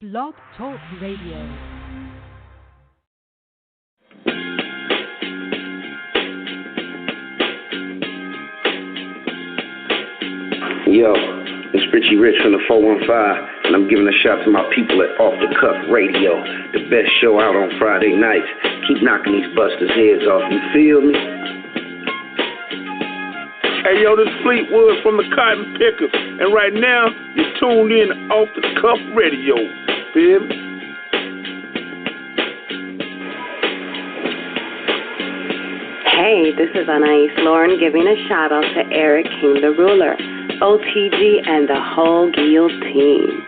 Blog Talk Radio. Yo, it's Richie Rich from the 415, and I'm giving a shout to my people at Off the Cuff Radio, the best show out on Friday nights. Keep knocking these busters' heads off, you feel me? Hey yo, this Fleetwood from the Cotton Pickers, and right now you're tuned in to Off the Cuff Radio. Feel me? Hey, this is Anais Lauren giving a shout out to Eric King the Ruler, OTG, and the whole guillotine.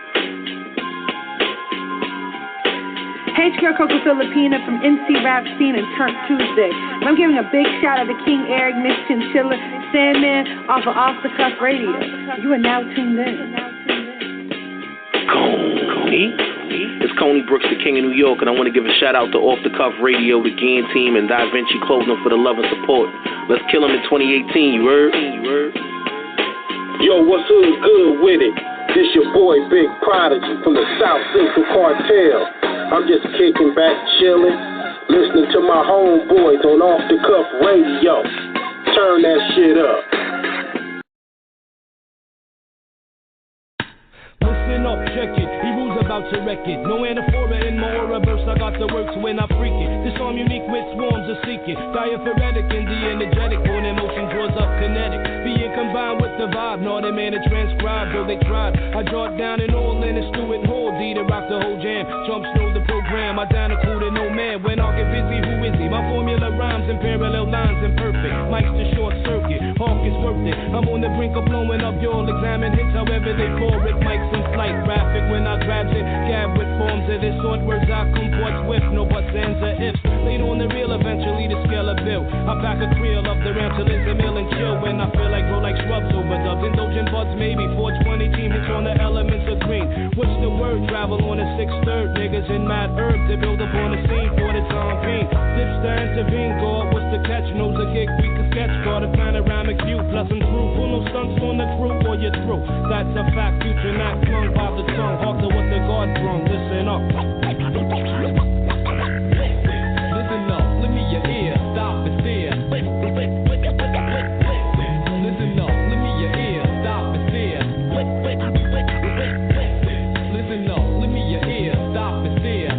Hey, it's your Coco Filipina from NC Rap Scene and Turn Tuesday. And I'm giving a big shout out to King Eric, Miss Chinchilla, Sandman, off the Cuff Radio. You are now tuned in. Coney. It's Coney Brooks, the King of New York, and I want to give a shout out to Off the Cuff Radio, the Gann team, and Da Vinci Clothing for the love and support. Let's kill them in 2018, you heard? Yo, what's good with it? This your boy Big Prodigy from the South Central Cartel. I'm just kicking back, chilling, listening to my homeboys on Off the Cuff Radio. Turn that shit up. Listen up, check it. ERule's about to wreck it. No anaphora in my aura verse. I got the works when I freak it. This song unique with swarms of seeking. Diaphoretic in the energetic. When emotion draws up kinetic. Being combined with the vibe. Not a man to transcribe, though they tried. I draw it down and all in and stew it whole. D to rock the whole jam. Jumps through the program. I down included no man. When I get busy, who is he? My formula rhymes in parallel lines and perfect. Mike's the short circuit. Hawk is worth it. I'm on the brink of blowing up. You'll examine hits however they pour it. Mike's in flight. Graphic when I grab it. Gab with forms of this sort. Words I comport with. No buts, ands, or ifs. Later on the reel, eventually the scale of bill. I pack a creel of the ram till it's a mill and chill. When I feel like grow like shrubs over dubs. Indulgent buds maybe. 420 team hits on the elements of green. What's the word? Travel on a 6/3. Niggas in mad herb to build up on the scene for the time being. Dips to intervene. Go up, what's the catch? Knows a gig we can sketch. Got a panoramic view. Plus I'm through. Pull no stunts on the crew or you're through. That's a fact. Future not flung by the tongue. Hark to what the God brung. Listen up. Listen up. Let me your ear. Stop and stare. Listen up. Let me your ear. Stop and stare. Listen up. Let me your ear. Stop and stare.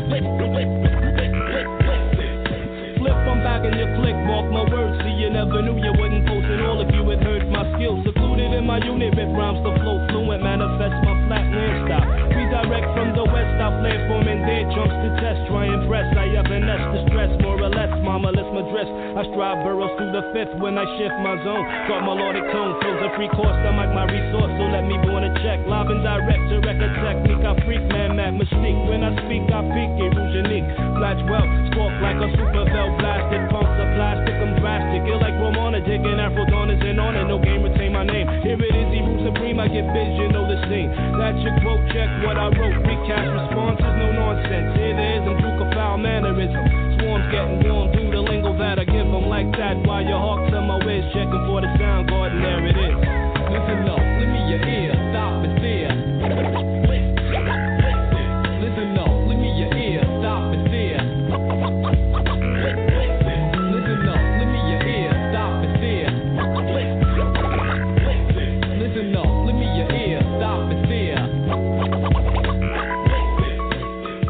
Flip, I'm back in your click. Mark my words. See, you never knew you wouldn't post it all if you had heard my skills. Secluded in my unit. Rip rhymes to flow fluent. Manifest my flatland style. Redirect from the west. I flare from in there. Chunks to test. Try and press. I have an S to stress. More or less. Mama, let's my dress. I strive burrows through the fifth when I shift my zone. Got melodic tone. Fills a free course. I like my resource. So let me go on a check. Live and direct to record technique. I freak man, mad mystique. When I speak, I peak. ERule's unique. Flash well. Spark like a super bell blasted. Pumps of plastic. I'm drastic. Ill like Romana. Digging Afro Dawners in on it. No game retain my name. Here it is. ERule Supreme. I get biz. You know the scene. That's your quote. Check what I wrote. Recast responses. No nonsense. Here there is. I'm Duke of foul mannerism. Swarms getting warm through the lingo that I give them like that. While your hawks on my waist. Checking for the sound garden. There it is. Listen up. Let me your ear. Stop and stare. Listen up. Let me your ear. Stop and stare. Listen up. Let me your ear. Stop and stare. Listen up. Let me your ear. Stop and stare.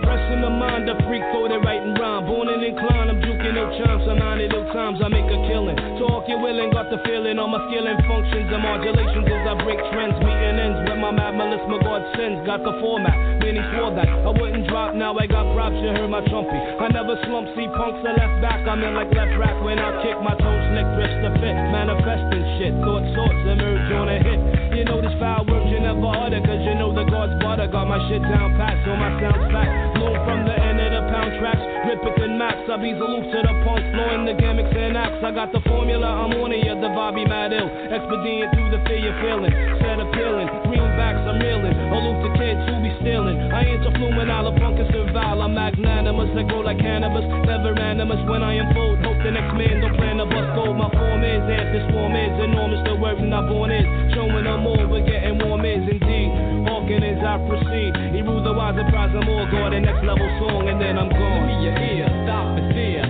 Pressing the mind, a freak for the right and rhyme. Born and inclined, I'm juking no chimes. I'm 90 ill times, I make a killing. Talk you willing, got the feeling. All my skill and functions and modulations as I break trends. Meeting ends with my mad malice, my God sends. Got the format, then he swore that I wouldn't drop. Now I got props, you heard my trumpy. I never slump, see punks are left back. I'm in like left rack when I kick my toe slick, drifts to fit. Manifesting shit, thought sorts emerge on a hit. You know this foul words you never utter, cause you know the God's butter. Got my shit down pat, so my sound's fat. Blown from the end of the pound tracks, rip it and max. I be aloof to the punks, blowing the gimmicks and acts. I got the formula, I'm on it, the vibe be mad ill. Expedient through the fear you're feeling. Set appealing, greenbacks I'm reeling. Aloof to kids who be stealing. I ain't a fluent, I'll punk and survive. I'm magnanimous, I grow like cannabis. Never animus when I unfold. Hope the next man don't plan to bust gold. My form is, and this form is enormous. The word and I born is. Showing them more, we're getting warm is indeed. Hawking as I proceed. ERule the wise and prize, I'm more, go the next level song, and then I'm gone. Give me your ear, stop and stare.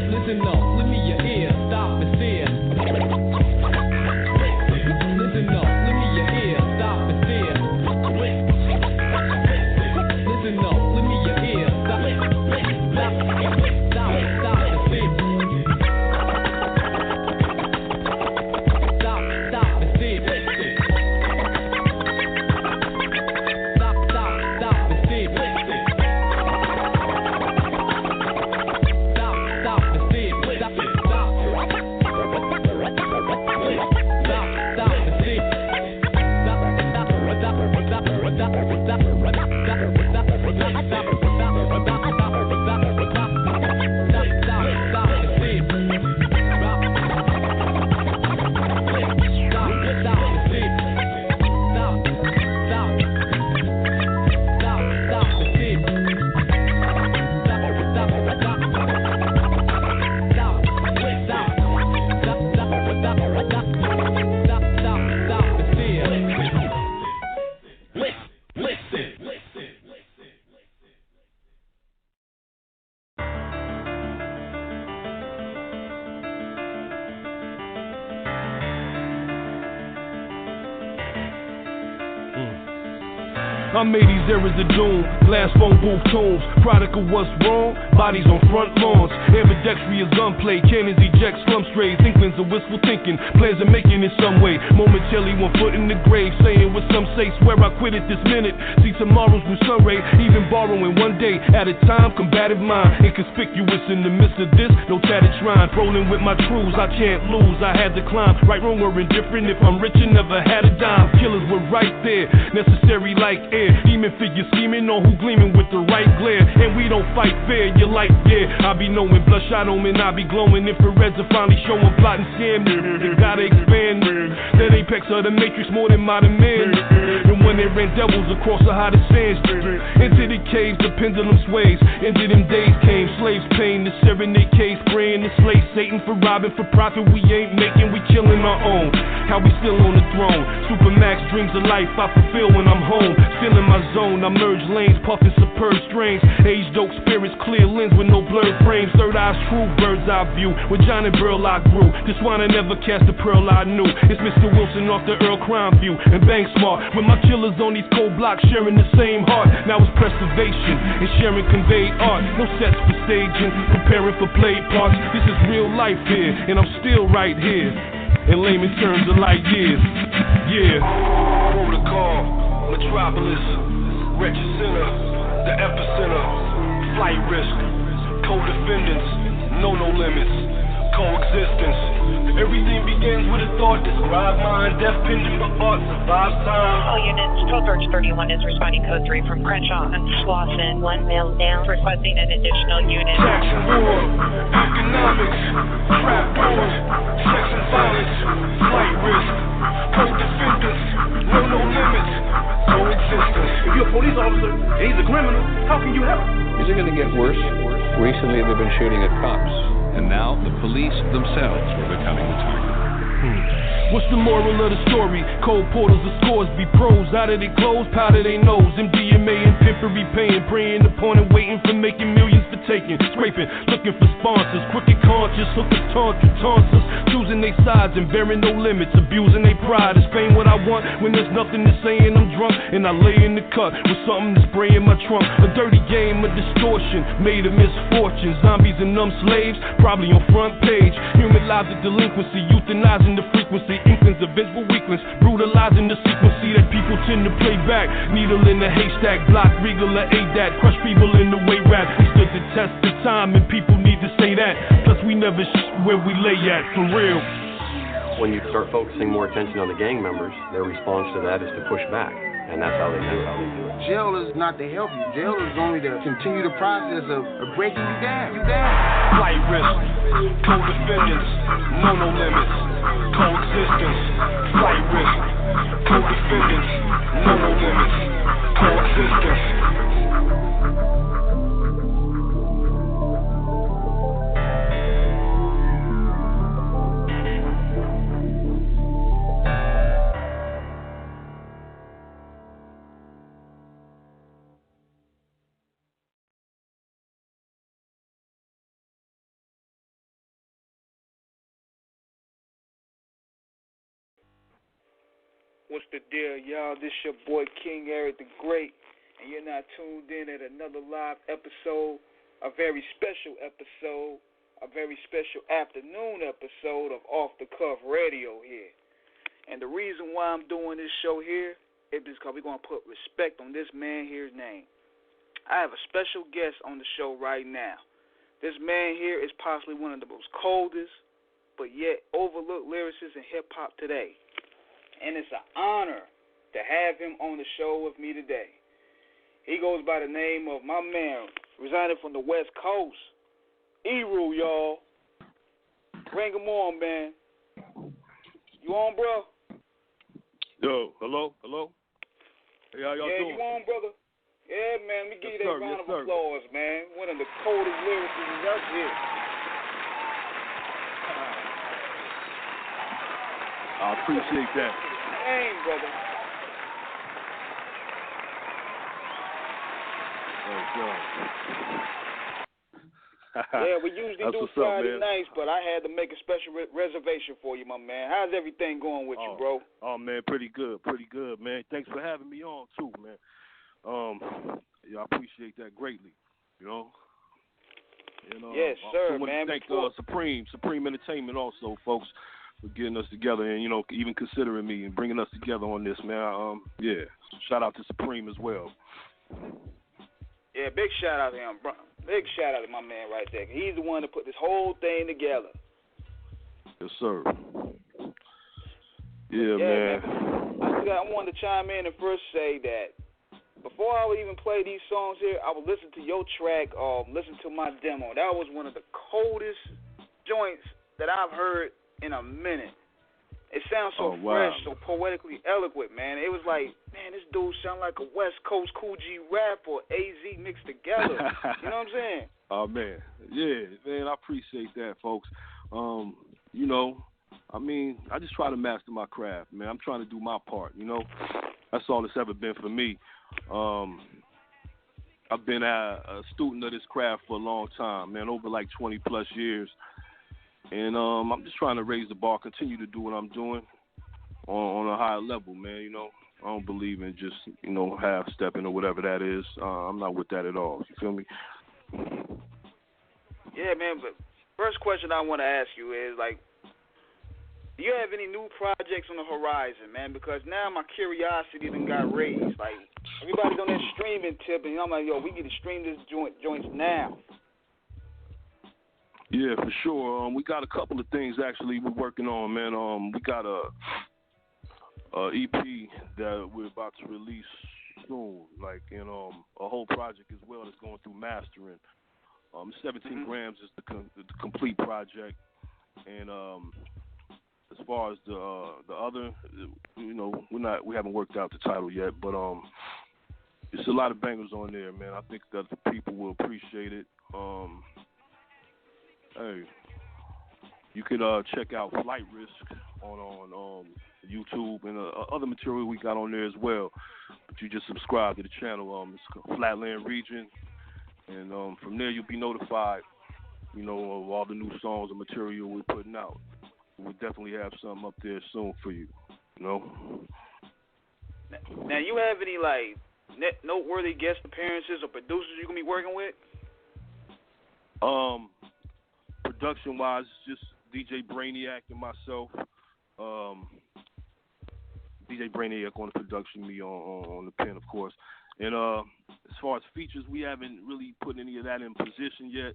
Listen up, let me your ear, stop and stare. Listen up, let me your ear, stop and stare. Listen up, let me your ear, stop and stare. I made these eras of doom, glass phone booth tunes, product of what's wrong, bodies on front lawns, ambidextrous gunplay, cannons eject slum strays, inklings of wistful thinking, plans of making it some way, momentarily 1 foot in the grave, saying what some say, swear I quit it this minute, see tomorrow's new sun ray, even borrowing 1 day at a time, combative mind, inconspicuous in the midst of this, no tattered shrine, rolling with my truths, I can't lose, I had to climb, right, wrong, or indifferent, if I'm rich and never had a dime, killers were right there, necessary like air. Demon figure scheming on who gleaming with the right glare. And we don't fight fair, you're like, yeah. I be knowing, bloodshot omen, I be glowing. Infrareds are finally showing, plotting scam. They gotta expand. That apex of the matrix more than modern men. And when they ran devils across the hottest sands. Into the caves, the pendulum sways. Into them days came slaves pain. The serenade case, praying the slave Satan for robbing, for profit we ain't making. We killing our own. How we still on the throne. Supermax dreams of life I fulfill when I'm home. Still in my zone, I merge lanes, puffing superb strains. Aged oak spirits, clear lens with no blurred frames. Third eye's true, bird's eye view. With John and Burl I grew. This wine I never cast a pearl I knew. It's Mr. Wilson off the Earl Crime View. And Bang Smart, with my killers on these cold blocks sharing the same heart. Now it's preservation and sharing conveyed art. No sets for staging, preparing for play parts. This is real life here, and I'm still right here. In layman terms of light years. Yeah. Protocol, Metropolis, Wretched Center, the epicenter, flight risk, co-defendants, no limits, coexistence. Everything begins with a thought, describe mind, death pending but art survives time. All units, Code Birch 31 is responding code 3 from Crenshaw and Slauson. 1 male down, requesting an additional unit. Tax and war, economics, trap wars, sex and violence, flight risk, co-defendants, no limits, coexistence. If you're a police officer and he's a criminal, how can you help? Is it going to get worse? Recently they've been shooting at cops. And now the police themselves are becoming the target. What's the moral of the story? Cold portals of scores be pros. Out of their clothes, powder they nose. MDMA and pimpery paying. Praying upon and waiting for making millions for taking. Scraping, looking for sponsors. Crooked conscious, hookers taunt us. Choosing their sides and bearing no limits. Abusing their pride. Is fame what I want when there's nothing to say and I'm drunk? And I lay in the cut with something to spray in my trunk. A dirty game of distortion, made of misfortune. Zombies and numb slaves, probably on front page. Human lives of delinquency, euthanizing the frequency. Inklings of vengeful weaklings, brutalizing the sequency that people tend to play back. Needle in the haystack, block regal or ADAT, crush people in the way rap. We stood the test of time and people need to say that. Plus we never where we lay at, for real. When you start focusing more attention on the gang members, their response to that is to push back. And that's how they do it. Jail is not to help you. Jail is only to continue the process of breaking you down. Flight risk, co-defendants, no limits, coexistence. Flight risk, co-defendants, no limits, coexistence. What's the deal, y'all? This your boy King Eric the Great, and you're not tuned in at another live episode, a very special episode, a very special afternoon episode of Off the Cuff Radio here. And the reason why I'm doing this show here is because we're going to put respect on this man here's name. I have a special guest on the show right now. This man here is possibly one of the most coldest, but yet overlooked lyricists in hip-hop today. And it's an honor to have him on the show with me today. He goes by the name of my man, residing from the West Coast, ERule, y'all. Bring him on, man. You on, bro? Yo, hello? Hey, how y'all doing? Yeah, you on, brother? Yeah, man, let me give you that round of applause, man. One of the coldest lyricists out here. I appreciate that. Hey, brother. Yeah, we usually do Friday nights, but I had to make a special reservation for you, my man. How's everything going with you, bro? Oh, man, pretty good, man. Thanks for having me on, too, man. Yeah, I appreciate that greatly, you know. Yes, sir, I want to thank Supreme Entertainment also, folks, for getting us together and, you know, even considering me and bringing us together on this, man. Yeah, shout out to Supreme as well. Yeah, big shout out to him, bro. Big shout out to my man right there. He's the one that put this whole thing together. Yes, sir. Yeah, man. I wanted to chime in and first say that before I would even play these songs here, I would listen to your track, listen to my demo. That was one of the coldest joints that I've heard in a minute. It sounds so fresh, so poetically eloquent, man. It was like, man, this dude sound like a West Coast Cool G rap or AZ mixed together. You know what I'm saying? Oh, man. Yeah, man, I appreciate that, folks. You know, I mean, I just try to master my craft, man. I'm trying to do my part, you know. That's all it's ever been for me. I've been a student of this craft for a long time, man, over like 20-plus years. And I'm just trying to raise the bar, continue to do what I'm doing on a higher level, man, you know. I don't believe in just, you know, half-stepping or whatever that is. I'm not with that at all. You feel me? Yeah, man, but first question I want to ask you is, like, do you have any new projects on the horizon, man? Because now my curiosity done got raised. Like, everybody's on that streaming tip, and I'm like, yo, we need to stream this joints now. Yeah, for sure. We got a couple of things actually we're working on, man. We got a EP that we're about to release soon, like, you know, a whole project as well that's going through mastering. 17 grams is the complete project, and as far as the other, you know, we haven't worked out the title yet, but it's a lot of bangers on there, man. I think that the people will appreciate it. Hey, you could check out Flight Risk on YouTube and other material we got on there as well. But you just subscribe to the channel. It's Flatland Region, and from there you'll be notified, you know, of all the new songs and material we're putting out. We'll definitely have something up there soon for you, you know. Now, you have any, like, noteworthy guest appearances or producers you're going to be working with? Production-wise, just DJ Brainiac and myself. DJ Brainiac on the production, me on the pen, of course. And as far as features, we haven't really put any of that in position yet.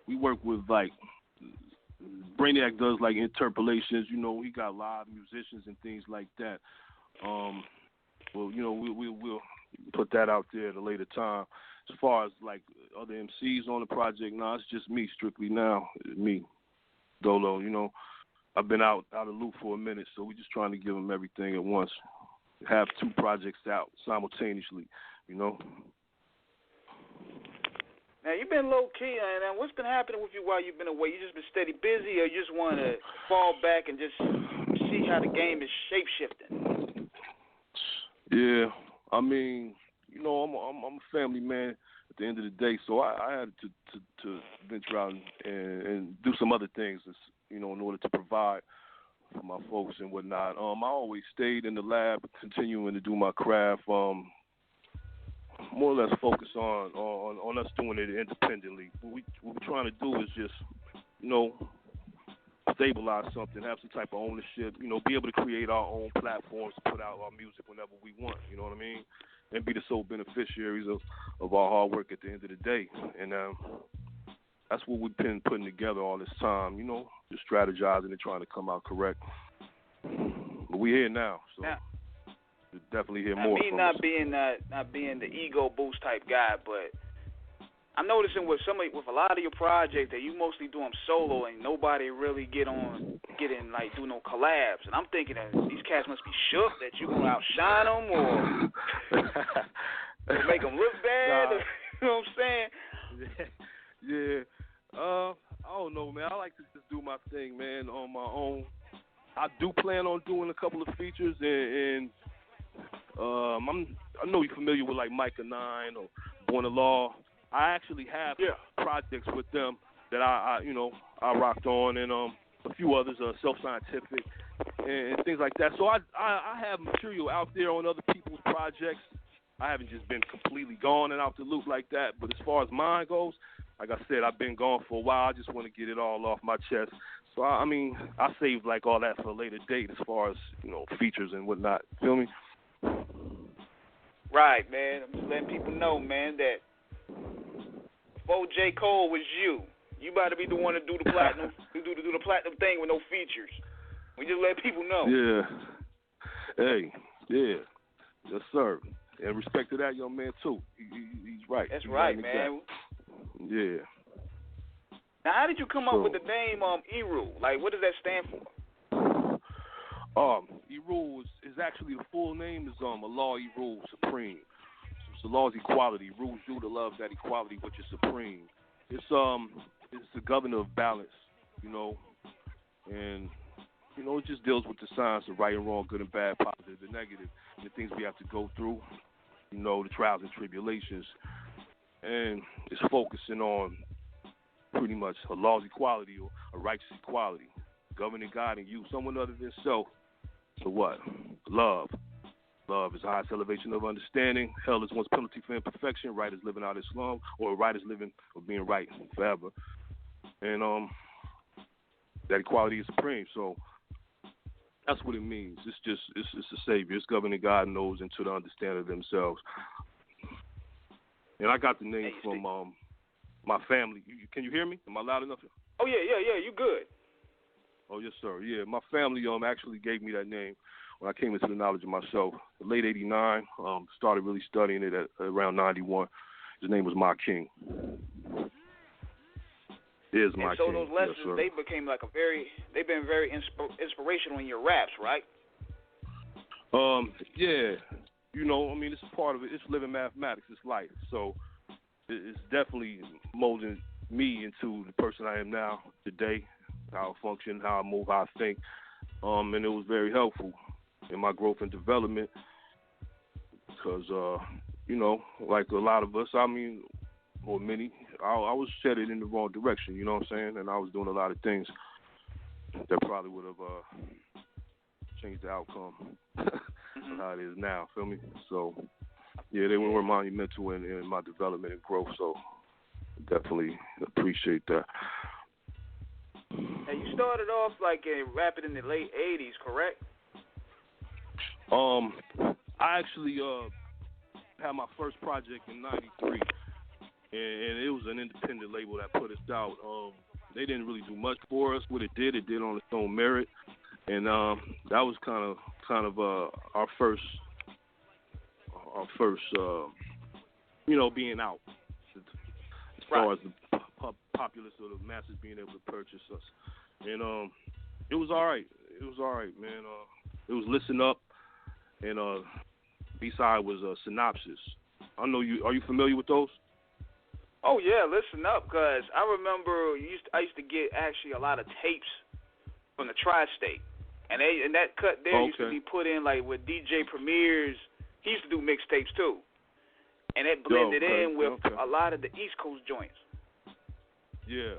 We work with, like, Brainiac does, like, interpolations. You know, he got live musicians and things like that. Well, you know, we'll put that out there at a later time. As far as, like, other MCs on the project, no, it's just me strictly now. Me, Dolo, you know. I've been out of loop for a minute, so we're just trying to give them everything at once. Have two projects out simultaneously, you know. Now, you've been low-key, and what's been happening with you while you've been away? You just been steady busy, or you just want to fall back and just see how the game is shape-shifting? Yeah, I mean, you know, I'm a family man at the end of the day, so I had to venture out and do some other things, you know, in order to provide for my folks and whatnot. I always stayed in the lab, continuing to do my craft. More or less focus on us doing it independently. What we're trying to do is just, stabilize something, have some type of ownership, be able to create our own platforms to put out our music whenever we want, you know what I mean? And be the sole beneficiaries of our hard work at the end of the day. And that's what we've been putting together all this time, just strategizing and trying to come out correct. But we're here now, so you'll definitely hear more from us. Not being the ego boost type guy, but I'm noticing with a lot of your projects that you mostly do them solo and nobody really do no collabs. And I'm thinking that these cats must be shook that you gonna outshine them or make them look bad. Nah. You know what I'm saying? Yeah. I don't know, man. I like to just do my thing, man, on my own. I do plan on doing a couple of features, and I know you're familiar with like Micah 9 or Born to Law. I actually have projects with them that I rocked on, and a few others, Self-Scientific and things like that. So I have material out there on other people's projects. I haven't just been completely gone and out the loop like that. But as far as mine goes, like I said, I've been gone for a while. I just want to get it all off my chest. So I saved like all that for a later date as far as features and whatnot. Feel me? Right, man. I'm just letting people know, man, that before J. Cole was you about to be the one to do the platinum, do the platinum thing with no features. We just let people know. Yeah. Hey. Yeah. Yes, sir. And respect to that young man too. He's right. That's right, man. Yeah. Now, how did you come up with the name ERule? Like, what does that stand for? ERule is actually the full name is Allah ERule Supreme. So the law is equality. Rules you to love that equality, which is supreme. It's the governor of balance, and it just deals with the science of right and wrong, good and bad, positive and negative, and the things we have to go through, the trials and tribulations, and it's focusing on pretty much a law's equality or a righteous equality, governing God and you, someone other than self. So what? Love. Love is the highest elevation of understanding. Hell is one's penalty for imperfection. Right is living out Islam, or right is living or being right forever. And that equality is supreme. So that's what it means. It's a savior. It's governing God knows into the understanding of themselves. And I got the name from my family. Can you hear me? Am I loud enough? Oh yeah. You good? Oh yes, sir. Yeah, my family actually gave me that name when I came into the knowledge of myself. Late '89, started really studying it at around '91. His name was Ma King. Is Ma King. So those lessons, they became they've been very inspirational in your raps, right? Yeah. It's a part of it. It's living mathematics. It's life. So it's definitely molding me into the person I am now today, how I function, how I move, how I think. And it was very helpful in my growth and development because, like a lot of us, or many, I was headed in the wrong direction, you know what I'm saying? And I was doing a lot of things that probably would have changed the outcome of how it is now, feel me? So, yeah, they were monumental in my development and growth, so definitely appreciate that. And you started off rapping in the late 80s, correct? I actually had my first project in '93, and it was an independent label that put us out. They didn't really do much for us. What it did on its own merit, and that was kind of our first, being out as far as the populace or the masses being able to purchase us, and it was all right. It was all right, man. It was Listen Up, and B-side was Synopsis. I know you. Are you familiar with those? Oh yeah, Listen Up, cause I remember I used to get actually a lot of tapes from the tri-state, and that cut there used to be put in with DJ Premier's. He used to do mixtapes too, and it blended in with a lot of the East Coast joints. Yeah.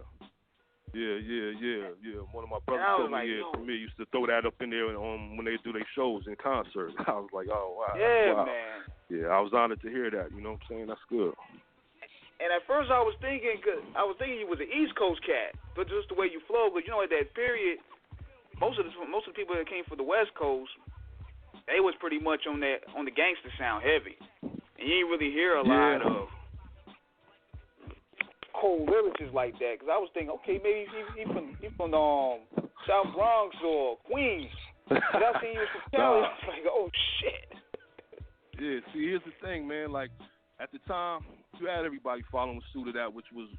Yeah. One of my brothers told me, Premier used to throw that up in there when they do their shows in concert. I was like, oh, wow. Yeah, wow. man. Yeah, I was honored to hear that, you know what I'm saying? That's good. And at first I was thinking you was an East Coast cat, but just the way you flow, because, you know, at that period, most of the people that came from the West Coast, they was pretty much on the gangster sound heavy. And you ain't really hear a lot of cold lyricists like that, because I was thinking, okay, maybe he from South Bronx or Queens. But I seen you was from Cali. I was like, oh shit. Yeah, see, here's the thing, man. Like at the time, you had everybody following suit of that, which was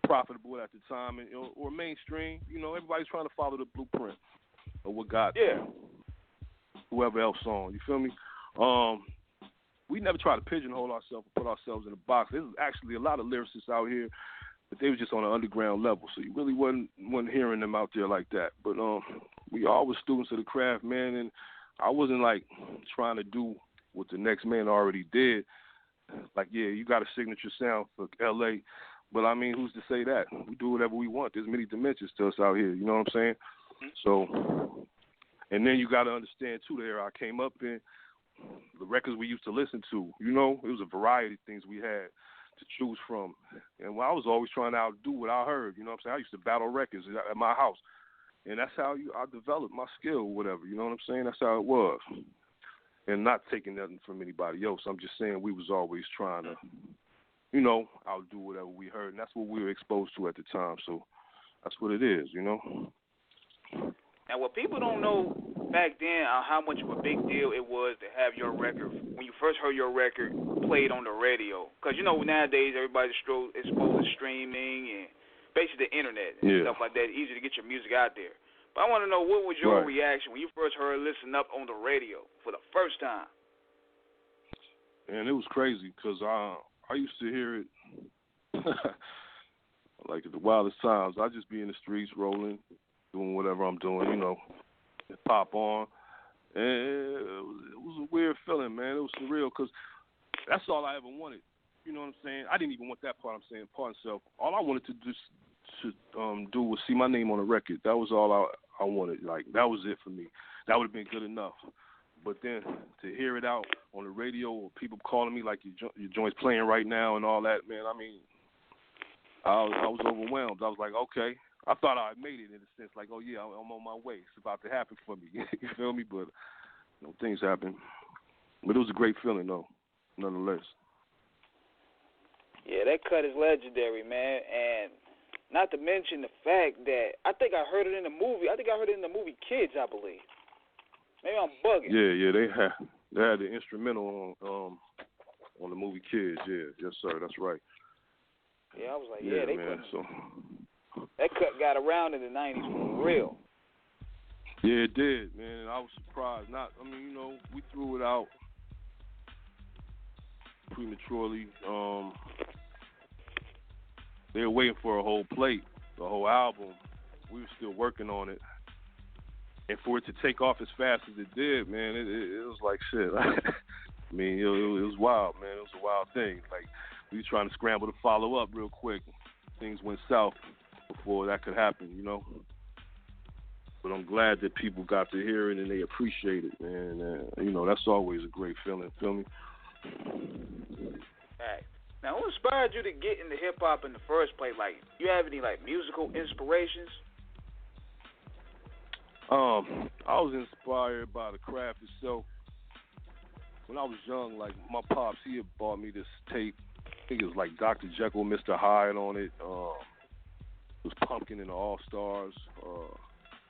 profitable at the time, and or mainstream. You know, everybody's trying to follow the blueprint of what got whoever else on. You feel me? We never try to pigeonhole ourselves or put ourselves in a box. There's actually a lot of lyricists out here, but they were just on an underground level, so you really wasn't hearing them out there like that. But we all were students of the craft, man, and I wasn't like trying to do what the next man already did. Like, yeah, you got a signature sound for L.A., but I mean, who's to say that? We do whatever we want. There's many dimensions to us out here, you know what I'm saying? So, and then you got to understand, too, the era I came up in, the records we used to listen to, you know, it was a variety of things we had to choose from. And I was always trying to outdo what I heard, you know what I'm saying? I used to battle records at my house. And that's how I developed my skill or whatever, you know what I'm saying? That's how it was. And not taking nothing from anybody else. I'm just saying we was always trying to, you know, outdo whatever we heard. And that's what we were exposed to at the time. So that's what it is, you know? Now, what people don't know back then how much of a big deal it was to have your record, when you first heard your record played on the radio. Because, you know, nowadays everybody's exposed to streaming and basically the internet and stuff like that. Easy to get your music out there. But I want to know, what was your reaction when you first heard Listen Up on the radio for the first time? And it was crazy because I used to hear it like at the wildest times. I'd just be in the streets rolling, doing whatever I'm doing, you know, pop on. And it was a weird feeling, man. It was surreal because that's all I ever wanted. You know what I'm saying? I didn't even want that part I'm saying, part itself. All I wanted to do was see my name on a record. That was all I wanted. Like, that was it for me. That would have been good enough. But then to hear it out on the radio or people calling me like your joint's playing right now and all that, man, I mean, I was overwhelmed. I was like, okay. I thought I made it in a sense, like, oh, yeah, I'm on my way. It's about to happen for me. You feel me? But, you know, things happen. But it was a great feeling, though, nonetheless. Yeah, that cut is legendary, man. And not to mention the fact that I think I heard it in the movie. I think I heard it in the movie Kids, I believe. Maybe I'm bugging. Yeah, they had the instrumental on the movie Kids. Yeah, yes, sir, that's right. Yeah, I was like, they man, put that cut got around in the 90s for real. Yeah, it did, man. I was surprised. You know, we threw it out prematurely. They were waiting for a whole plate, the whole album. We were still working on it. And for it to take off as fast as it did, man, it was like shit. I mean, it was wild, man. It was a wild thing. Like, we were trying to scramble to follow up real quick. Things went south before that could happen, you know. But I'm glad that people got to hear it and they appreciate it, man. You know, that's always a great feeling, feel me? Right. Now, who inspired you to get into hip-hop in the first place? Like, you have any, like, musical inspirations? I was inspired by the craft itself. When I was young, like, my pops, he had bought me this tape. I think it was like Dr. Jekyll, Mr. Hyde on it. It was Pumpkin and the All-Stars.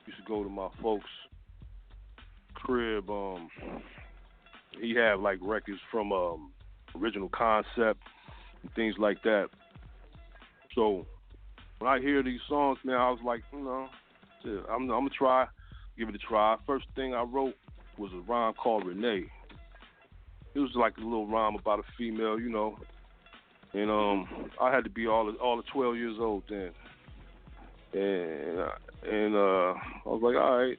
Used to go to my folks' crib. He had, like, records from Original Concept and things like that. So when I hear these songs, man, I was like, you know, I'm going to give it a try. First thing I wrote was a rhyme called Renee. It was like a little rhyme about a female, you know. And I had to be all of 12 years old then. And I was like, all right.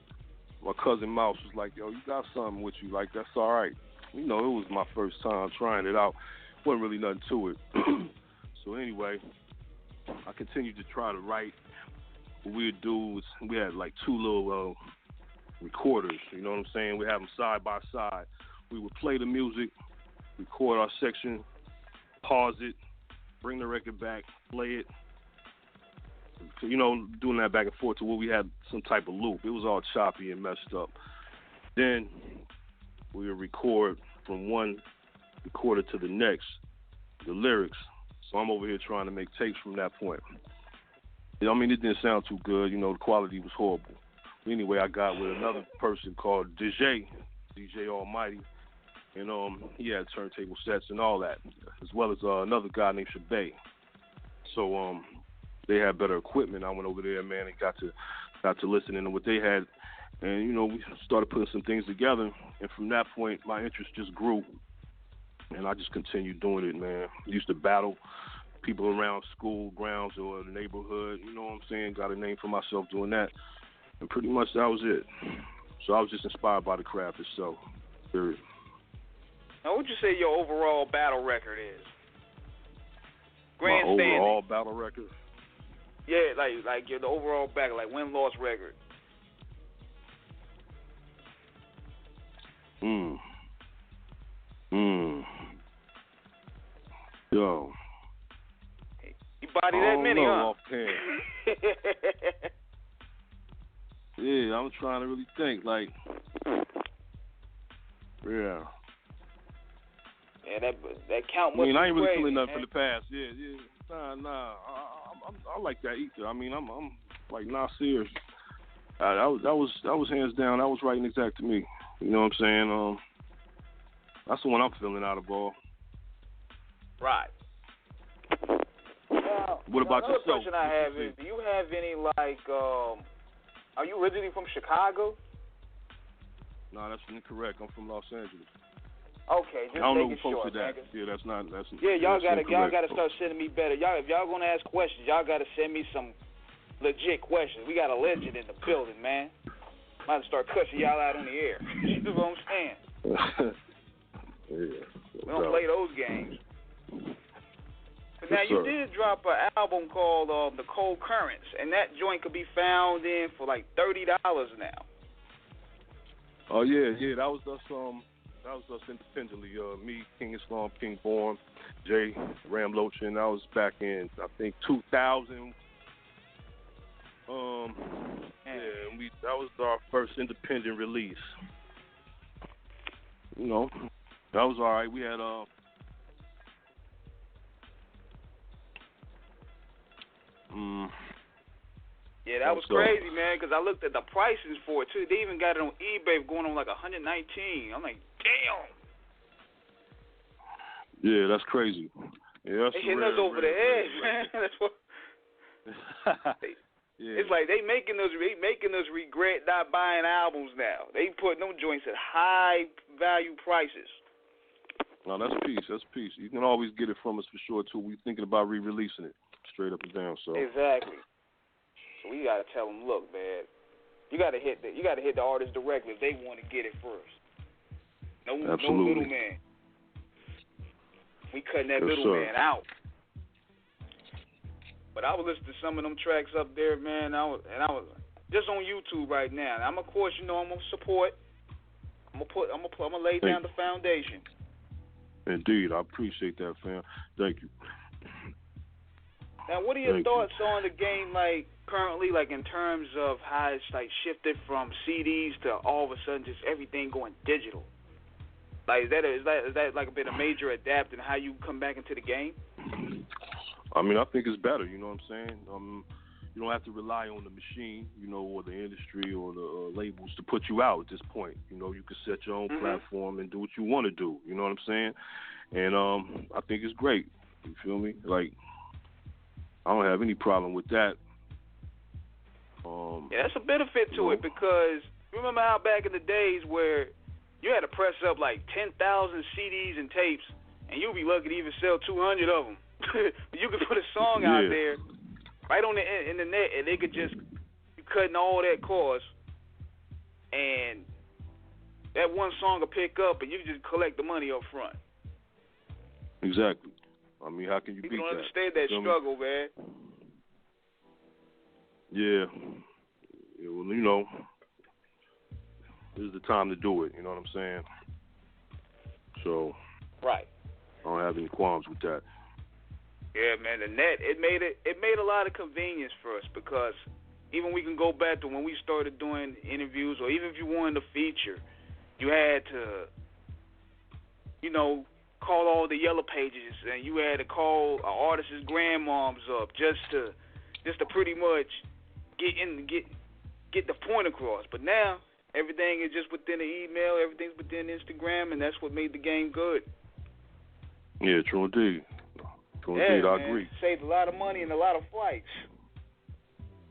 My cousin Mouse was like, yo, you got something with you. Like, that's all right. You know, it was my first time trying it out. Wasn't really nothing to it. So anyway, I continued to try to write. What we would do was we had like two little recorders, you know what I'm saying? We have them side by side. We would play the music, record our section, pause it, bring the record back, play it. You know, doing that back and forth to where we had some type of loop. It was all choppy and messed up. Then we would record from one recorder to the next, the lyrics. So I'm over here trying to make tapes from that point. I mean, it didn't sound too good. You know, the quality was horrible. But anyway, I got with another person called DJ Almighty. And he had turntable sets and all that, as well as another guy named Shabay. So they had better equipment. I went over there, man, and got to listening to what they had. And, you know, we started putting some things together. And from that point, my interest just grew. And I just continued doing it, man. I used to battle people around school grounds or the neighborhood. You know what I'm saying? Got a name for myself doing that. And pretty much that was it. So I was just inspired by the craft itself. Period. Now, what would you say your overall battle record is? My overall battle record? Yeah, like the overall battle, like win-loss record. Yo. You body that many, huh? Yeah, I'm trying to really think. Like, yeah. Yeah, that count must be I ain't really crazy, feeling nothing man. for the past. Yeah. Nah. I like that either. I mean, I'm like not serious. That was hands down. That was right and exact to me. You know what I'm saying? That's the one I'm feeling out of all. Right. Now, what about another yourself? question I have is, do you have any are you originally from Chicago? No, that's incorrect. I'm from Los Angeles. Okay, just I don't know making who posted sure. that. Yeah, that's not. Y'all gotta incorrect. start sending me better. If y'all gonna ask questions, y'all gotta send me some legit questions. We got a legend in the building, man. Might have to start cussing y'all out on the air. You know what I'm saying? Yeah. We don't play those games. But now, you did drop an album called The Cold Currents, and that joint could be found in for like $30 now. Oh yeah, that was us independently. Me, King Islam, King Born, Jay, Ram Lochin. That was back in I think 2000. That was our first independent release. You know, that was all right. We had Yeah, that was crazy, man, because I looked at the prices for it, too. They even got it on eBay going on like $119. I'm like, damn. Yeah, that's crazy. Yeah, that's they hitting us over the head, man. That's what. Yeah. It's like they making us regret not buying albums now. They putting them joints at high value prices. No, that's peace. That's peace. You can always get it from us for sure too. We're thinking about re-releasing it straight up and down. So exactly. So we gotta tell them, look, man, you gotta hit the artist directly if they want to get it first. No middleman. We cutting that middleman out. But I was listening to some of them tracks up there, man. I was just on YouTube right now. And of course, I'm gonna support. I'm gonna lay down the foundation. Indeed, I appreciate that, fam. Thank you. Now, what are your thoughts on the game, like currently, like in terms of how it's like shifted from CDs to all of a sudden just everything going digital? Like, is that like been a major adapt in how you come back into the game? I mean, I think it's better. You know what I'm saying? You don't have to rely on the machine, or the industry or the labels to put you out at this point. You can set your own platform and do what you want to do. You know what I'm saying? And I think it's great. You feel me? Like, I don't have any problem with that. Yeah, that's a benefit to it, because remember how back in the days where you had to press up like 10,000 CDs and tapes, and you'd be lucky to even sell 200 of them. You could put a song out there right on the internet, and they could just you cutting all that cost, and that one song will pick up, and you just collect the money up front. Exactly. I mean, how can you People beat don't that? understand that struggle, man. Yeah. Well, you know, this is the time to do it. You know what I'm saying? So. Right. I don't have any qualms with that. Yeah, man, the net, it made a lot of convenience for us, because even we can go back to when we started doing interviews, or even if you wanted to feature, you had to, you know, call all the yellow pages, and you had to call an artist's grandmoms up just to pretty much get the point across. But now everything is just within the email, everything's within Instagram, and that's what made the game good. Yeah, true indeed. Indeed, I agree. Saved a lot of money and a lot of flights.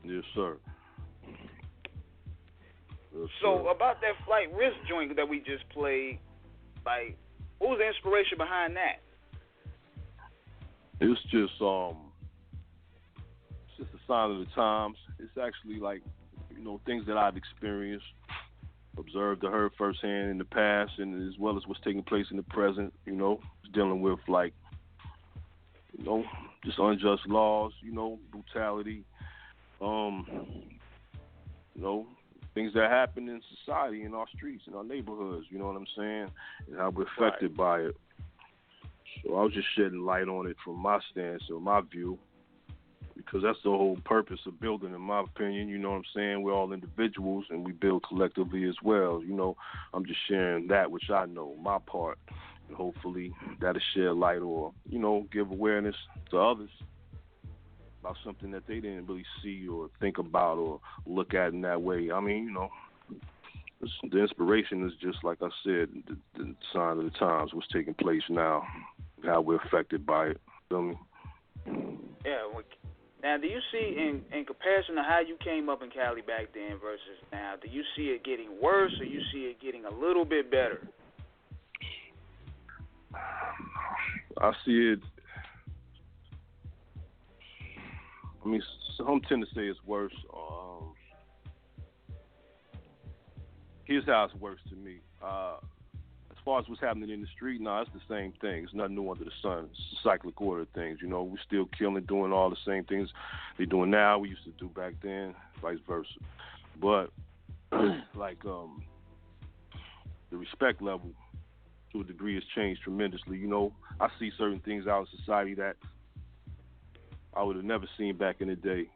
Yes, sir. So about that flight risk joint that we just played, like, what was the inspiration behind that? It's just a sign of the times. It's actually like, you know, things that I've experienced, observed or heard firsthand in the past, and as well as what's taking place in the present. You know, dealing with, like, you know, just unjust laws, you know, brutality, you know, things that happen in society, in our streets, in our neighborhoods, you know what I'm saying, and how we're affected by it. So I was just shedding light on it from my stance or my view, because that's the whole purpose of building, in my opinion. You know what I'm saying? We're all individuals, and we build collectively as well. You know, I'm just sharing that which I know, my part. And hopefully that'll shed light, or, you know, give awareness to others about something that they didn't really see or think about or look at in that way. I mean, you know, the inspiration is just, like I said, the sign of the times, what's taking place now, how we're affected by it. Feel me? Yeah. Now, do you see, in comparison to how you came up in Cali back then versus now, do you see it getting worse, or you see it getting a little bit better? I see it. I mean, some tend to say it's worse. Here's how it's worse to me. As far as what's happening in the street, it's the same thing. It's nothing new under the sun. It's a cyclic order of things. You know, we're still killing, doing all the same things they're doing now, we used to do back then, vice versa. But, like, the respect level, to a degree, has changed tremendously. You know, I see certain things out in society that I would have never seen back in the day.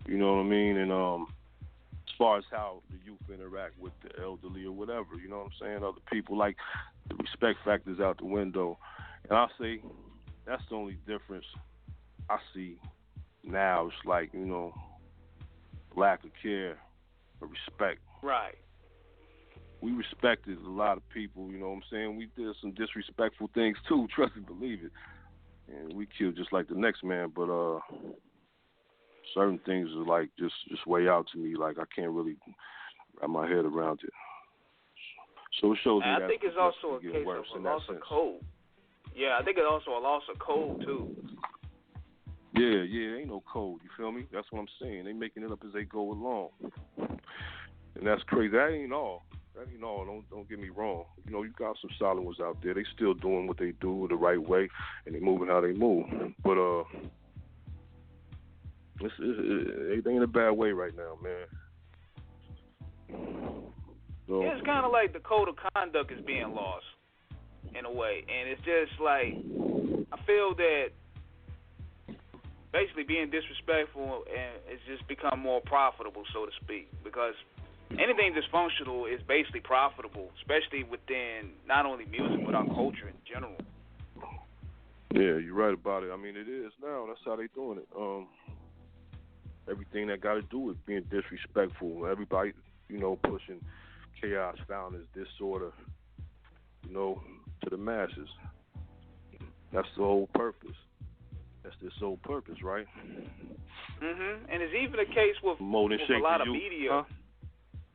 You know what I mean? And as far as how the youth interact with the elderly or whatever, you know what I'm saying? Other people, like, the respect factor's out the window. And I say that's the only difference I see now. It's like, you know, lack of care or respect. Right. We respected a lot of people, you know what I'm saying? We did some disrespectful things too, trust and believe it. And we killed just like the next man, but certain things are like just way out to me, like I can't really wrap my head around it. So it shows me that I think it's also a case of a loss of code. Yeah, I think it's also a loss of code too. Yeah, ain't no code, you feel me? That's what I'm saying. They making it up as they go along. And that's crazy. That ain't all. Don't get me wrong. You know, you got some solid ones out there. They still doing what they do the right way, and they moving how they move. But it ain't a bad way right now, man. So, yeah, it's kind of like the code of conduct is being lost in a way, and it's just like I feel that basically being disrespectful and it's just become more profitable, so to speak, because anything dysfunctional is basically profitable, especially within not only music but our culture in general. Yeah, you're right about it. I mean, it is now. That's how they doing it. Everything that got to do with being disrespectful. Everybody, you know, pushing chaos, violence, disorder, you know, to the masses. That's the whole purpose. That's their sole purpose, right? And it's even a case with a lot of media. Huh?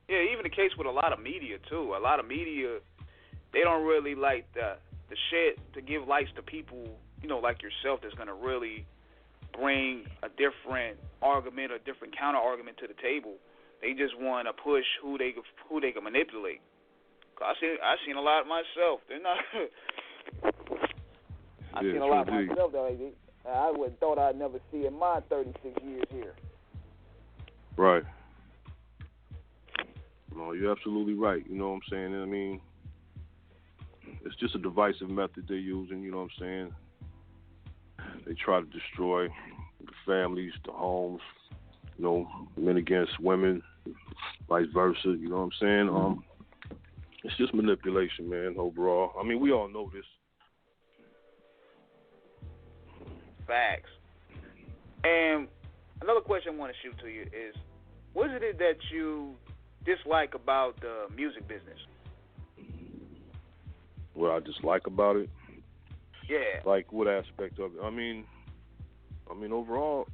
Yeah, even the case with a lot of media too. A lot of media, they don't really like the shit to give likes to people, you know, like yourself, that's gonna really bring a different argument or different counter argument to the table. They just want to push who they can manipulate. I seen a lot myself. They're not. I seen a lot myself that I would thought I'd never see in my 36 years here. Right. No, you're absolutely right. You know what I'm saying? I mean, it's just a divisive method they're using. You know what I'm saying? They try to destroy the families, the homes. You know, men against women, vice versa. You know what I'm saying? It's just manipulation, man. Overall, I mean, we all know this. Facts. And another question I want to shoot to you is, what is it that you dislike about the music business? What I dislike about it? Yeah. Like what aspect of it? I mean, overall,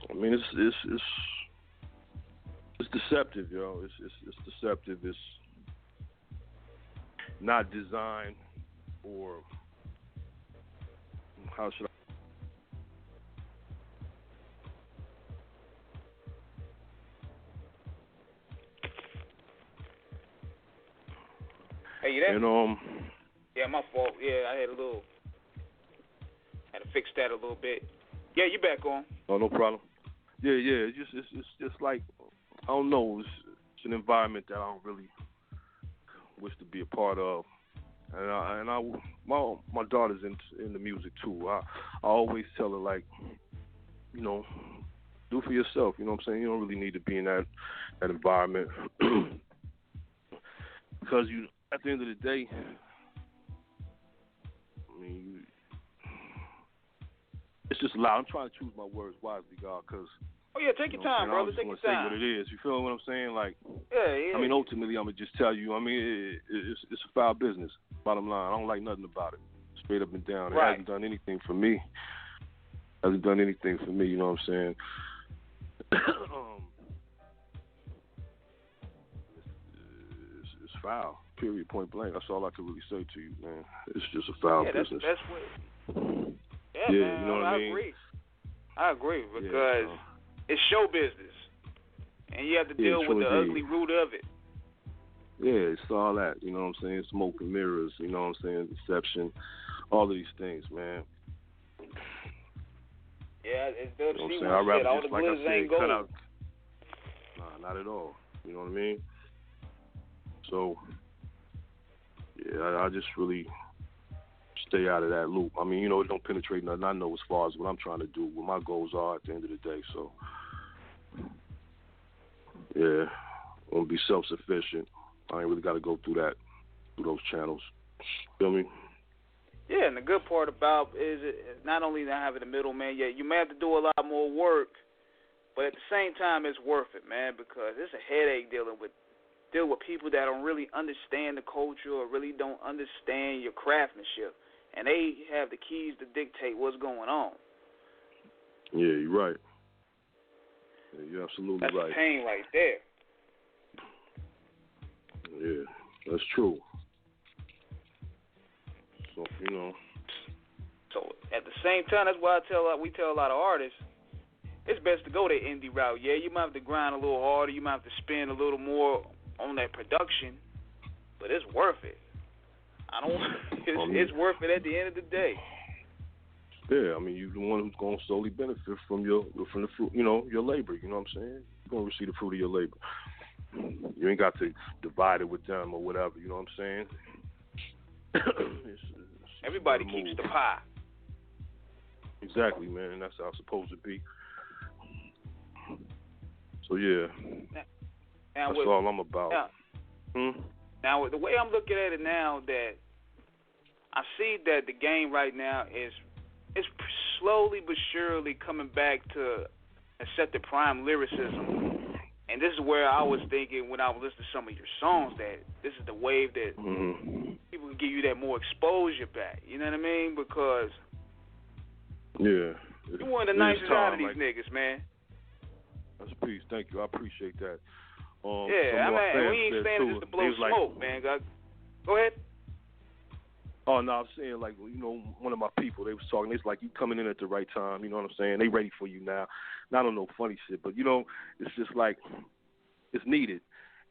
I mean, it's deceptive, yo. It's deceptive. It's not designed for, how should I? Hey, you there? And yeah, my fault. Yeah, I had to fix that a little bit. Yeah, you back on? Oh, no problem. Yeah. It's just like, I don't know. It's an environment that I don't really wish to be a part of. And my daughter's in the music too. I always tell her, like, you know, do for yourself. You know what I'm saying? You don't really need to be in that environment because you, at the end of the day, I mean, it's just loud. I'm trying to choose my words wisely, God, because. Oh yeah, take your time, brother. Take your time. I just want to say what it is. You feel what I'm saying? Like, yeah. I mean, ultimately, I'm gonna just tell you. I mean, it's a foul business. Bottom line, I don't like nothing about it. Straight up and down. It hasn't done anything for me. You know what I'm saying? It's foul. Period. Point blank. That's all I can really say to you, man. It's just a foul business. That's what. Yeah, man. You know what I mean? I agree because it's show business, and you have to deal with the ugly root of it. Yeah, it's all that. You know what I'm saying? Smoke and mirrors. You know what I'm saying? Deception. All of these things, man. Yeah, it's WC you know what I'm saying? all the glitters ain't gold. Nah, not at all. You know what I mean? So, yeah, I just really stay out of that loop. I mean, you know, it don't penetrate nothing. I know as far as what I'm trying to do, what my goals are at the end of the day. So, yeah, I want to be self-sufficient. I ain't really got to go through those channels. Feel me? Yeah, and the good part about is not only not having a middleman, you may have to do a lot more work, but at the same time, it's worth it, man, because it's a headache dealing with people that don't really understand the culture or really don't understand your craftsmanship, and they have the keys to dictate what's going on. Yeah, you're right. Yeah, you're absolutely right. That's the pain right there. Yeah, that's true. So, you know. So at the same time, that's why we tell a lot of artists, it's best to go the indie route. Yeah, you might have to grind a little harder, you might have to spend a little more on that production, but it's worth it. It's worth it at the end of the day. Yeah, I mean, you're the one who's going to solely benefit from the fruit, you know, your labor. You know what I'm saying? You're going to receive the fruit of your labor. You ain't got to divide it with them or whatever. You know what I'm saying? Everybody keeps the pie. Exactly, man. That's how it's supposed to be. So yeah, that's all I'm about. Now, the way I'm looking at it now, that I see that the game right now is slowly but surely coming back to accepted prime lyricism. And this is where I was thinking when I was listening to some of your songs that this is the wave that people can give you that more exposure back. You know what I mean? Because you're one of the nicest out of these niggas, man. That's a piece. Thank you. I appreciate that. I mean, we ain't saying this to blow smoke, man. Go ahead. Oh, no, I'm saying, like, you know, one of my people, they was talking, it's like you coming in at the right time, you know what I'm saying? They ready for you now. Not on no funny shit, but, you know, it's just like, it's needed.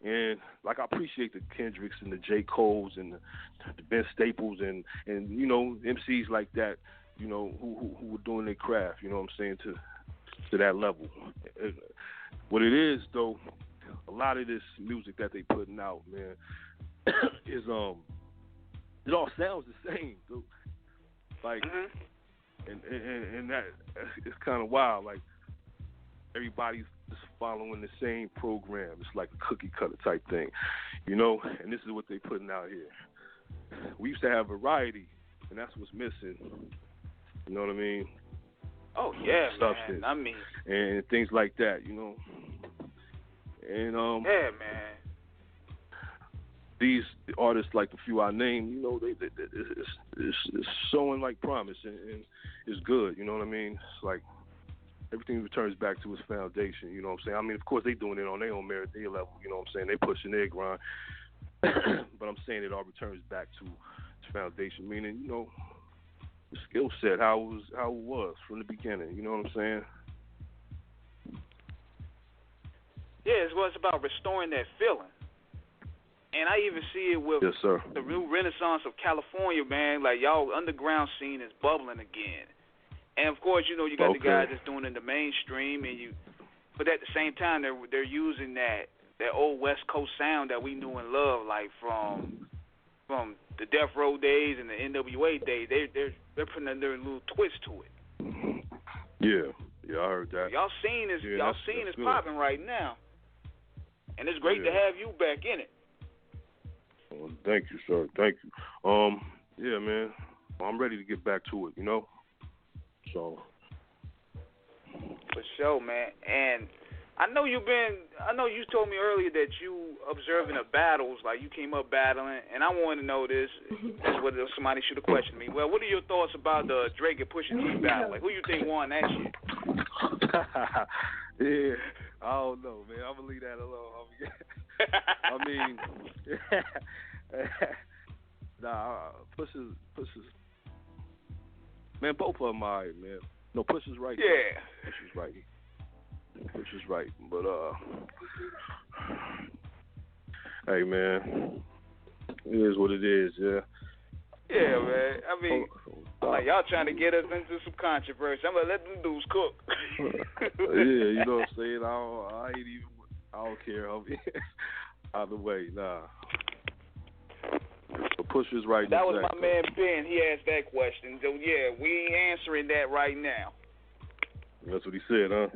And, like, I appreciate the Kendricks and the J. Coles and the Ben Staples and you know, MCs like that you know, who were doing their craft, you know what I'm saying, to that level. What it is, though, a lot of this music that they putting out, man, is it all sounds the same, dude. Like, and that it's kind of wild. Like, everybody's just following the same program. It's like a cookie cutter type thing, you know. And this is what they putting out here. We used to have variety, and that's what's missing. You know what I mean? Oh yeah, substance, man. I mean, and things like that, you know. And yeah, man. These artists, like the few I named, you know, it's showing like promise, and it's good. You know what I mean? It's like everything returns back to its foundation. You know what I'm saying? I mean, of course, they doing it on their own merit, their level. You know what I'm saying? They pushing their grind, but I'm saying it all returns back to its foundation, meaning, you know, the skill set, how it was from the beginning. You know what I'm saying? Yeah, it's about restoring that feeling. And I even see it with the real renaissance of California, man. Like, y'all underground scene is bubbling again. And, of course, you know, you got the guys that's doing it in the mainstream, but at the same time, they're using that old West Coast sound that we knew and loved, like from the Death Row days and the NWA days. They're putting their little twist to it. Yeah, I heard that. Y'all seen is popping right now. And it's great to have you back in it. Well, thank you, sir. Thank you. Yeah, man. I'm ready to get back to it, you know? So. For sure, man. And I know you told me earlier that you observing the battles, like you came up battling, and I want to know this. That's what somebody should have questioned me. Well, what are your thoughts about the Drake and Pusha T battle? Like, who you think won that shit? Yeah, I don't know, man. I'm gonna leave that alone. I mean, Pusha's, man, both of them all right, man. No, Pusha's right. Yeah. Pusha's right. But, hey, man, it is what it is, yeah. Yeah, man. I mean, like, y'all trying to get us into some controversy. I'm going to let them dudes cook. Yeah, you know what I'm saying? I don't care. Either way, nah. But Pusha's right. That was my man Ben. He asked that question. So, yeah, we ain't answering that right now. That's what he said, huh?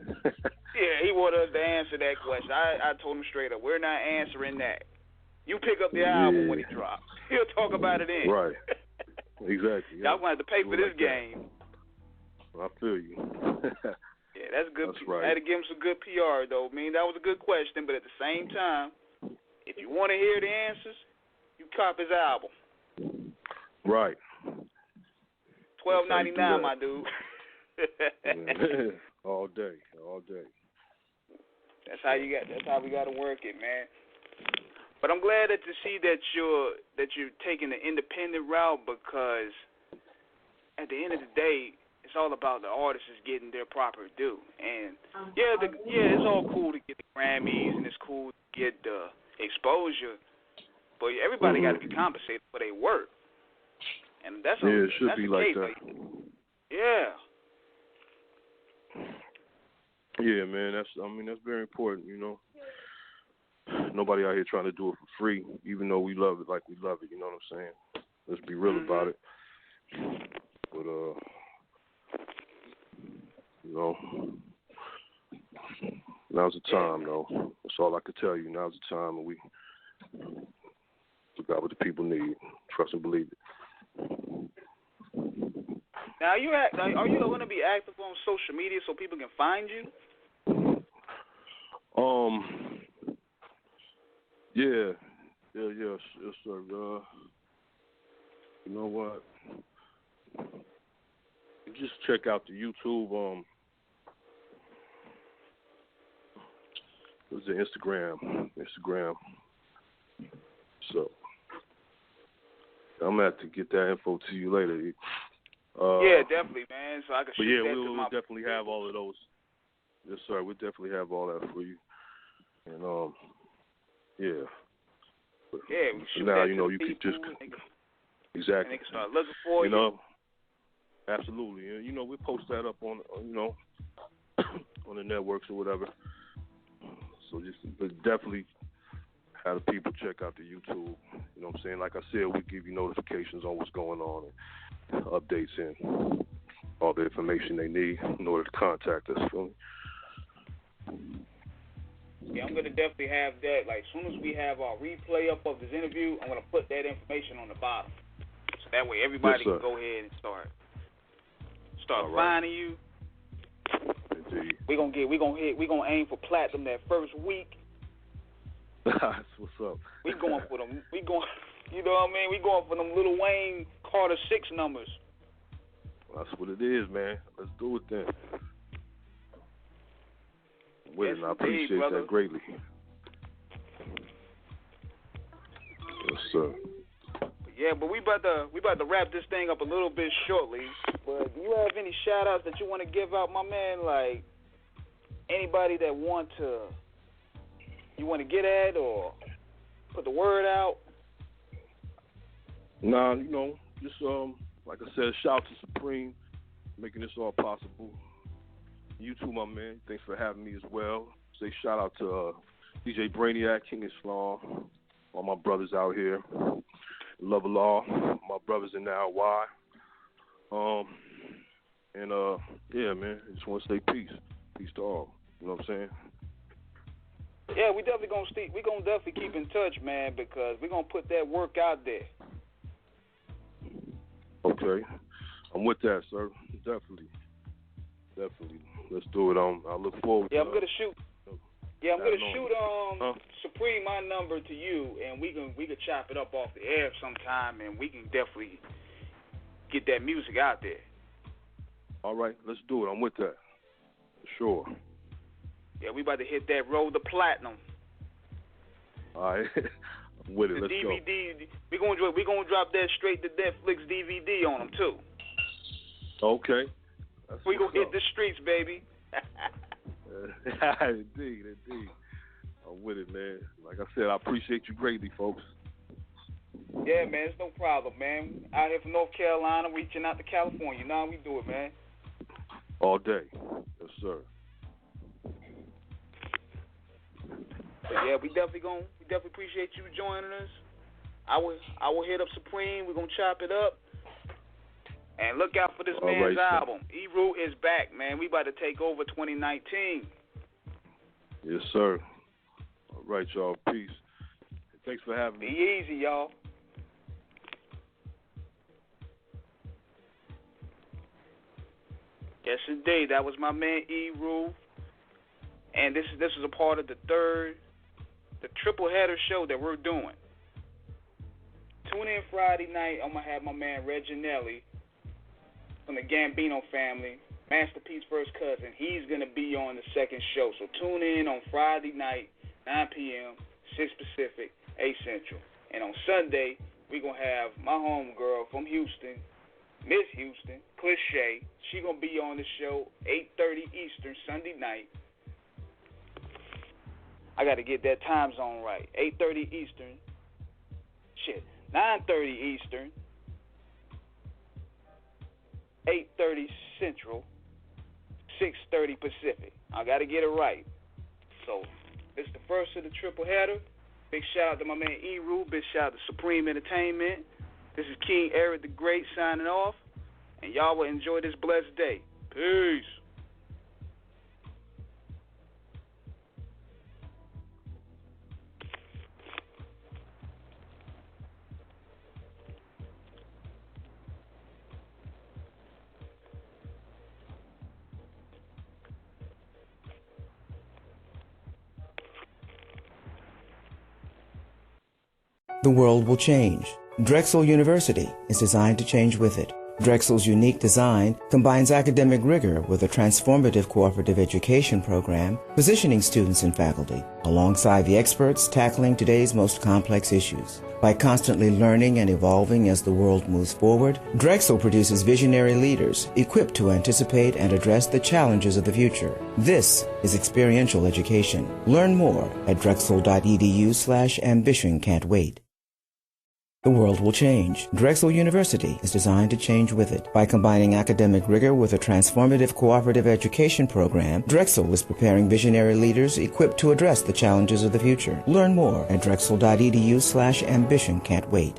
Yeah, he wanted us to answer that question. I told him straight up, we're not answering that. You pick up the album when it drops. He'll talk about it then. Right. Exactly. Y'all going to have to pay for this game. I feel you. Yeah, that's good. That's right. I had to give him some good PR, though. I mean, that was a good question, but at the same time, if you want to hear the answers, you cop his album. Right. $12.99, my dude. All day. That's how we got to work it, man. But I'm glad to see that you're taking the independent route, because at the end of the day, it's all about the artists getting their proper due. And it's all cool to get the Grammys and it's cool to get the exposure, but everybody got to be compensated for their work. And it should be like that. Yeah. Yeah, man. That's very important. You know, nobody out here trying to do it for free, even though we love it like we love it. You know what I'm saying? Let's be real about it. But you know, now's the time, though. That's all I can tell you. Now's the time, and we got what the people need. Trust and believe it. Now, are you going to be active on social media so people can find you? Yes, sir. You know what? Just check out the YouTube. It was the Instagram. So I'm gonna have to get that info to you later. Yeah, definitely, man. So I can shoot that to we'll definitely have all of those. Yes, sir. We'll definitely have all that for you. And yeah. But we shoot now that you know to you people, could just exactly. And they can start looking for you. You know. Absolutely. And, we post that up on, on the networks or whatever. So but definitely have the people check out the YouTube. You know what I'm saying? Like I said, we give you notifications on what's going on and updates and all the information they need in order to contact us. Yeah, I'm going to definitely have that. Like, as soon as we have our replay up of this interview, I'm going to put that information on the bottom. So that way everybody can go ahead and start finding you. Indeed. We're gonna aim for platinum that first week. That's what's up. We going for them. You know what I mean? We going for them Lil Wayne Carter 6 numbers. That's what it is, man. Let's do it then. Yes, and I appreciate that greatly. Yes, sir. Yeah, but we about to wrap this thing up a little bit shortly. But do you have any shout-outs that you want to give out, my man? Like anybody that you want to get at or put the word out? Nah, just like I said, shout to Supreme, making this all possible. You too, my man. Thanks for having me as well. Say shout out to DJ Brainiac, King Islam, all my brothers out here. Love of law, my brothers in the RY. Yeah, man, I just want to say peace. Peace to all. You know what I'm saying? Yeah, we gonna definitely keep in touch, man, because we're gonna put that work out there. Okay. I'm with that, sir. Definitely. Let's do it. I look forward to it. I'm gonna shoot Supreme my number to you, and we can chop it up off the air sometime, and we can definitely get that music out there. All right, let's do it. I'm with that. Sure. Yeah, we about to hit that road to platinum. All right, I'm with it. Let's DVD, go. We gonna drop that straight to Netflix DVD on them too. Okay. We gonna hit the streets, baby. Indeed. I'm with it, man. Like I said, I appreciate you greatly, folks. Yeah, man, it's no problem, man. Out here from North Carolina, reaching out to California. You know how we do it, man. All day. Yes, sir. But yeah, we definitely appreciate you joining us. I will hit up Supreme. We're gonna chop it up. And look out for this man's album. ERule is back, man. We about to take over 2019. Yes, sir. All right, y'all. Peace. Thanks for having me. Be easy, y'all. Yes, indeed. That was my man ERule. And this is a part of the triple header show that we're doing. Tune in Friday night. I'm going to have my man Reginelli from the Gambino family, Master P's first cousin. He's going to be on the second show. So tune in on Friday night, 9 p.m., 6 Pacific, 8 Central. And on Sunday, we're going to have my homegirl from Houston, Miss Houston, Cliché. She's going to be on the show 8:30 Eastern Sunday night. I got to get that time zone right. 8:30 Eastern. 9:30 Eastern. 8:30 Central, 6:30 Pacific. I got to get it right. So, this is the first of the triple header. Big shout out to my man ERule. Big shout out to Supreme Entertainment. This is King Eric the Great signing off. And y'all will enjoy this blessed day. Peace. The world will change. Drexel University is designed to change with it. Drexel's unique design combines academic rigor with a transformative cooperative education program, positioning students and faculty alongside the experts tackling today's most complex issues. By constantly learning and evolving as the world moves forward, Drexel produces visionary leaders equipped to anticipate and address the challenges of the future. This is experiential education. Learn more at drexel.edu/ambition can't wait. the world will change. Drexel University is designed to change with it. By combining academic rigor with a transformative cooperative education program, Drexel is preparing visionary leaders equipped to address the challenges of the future. Learn more at drexel.edu/ambition. Can't wait.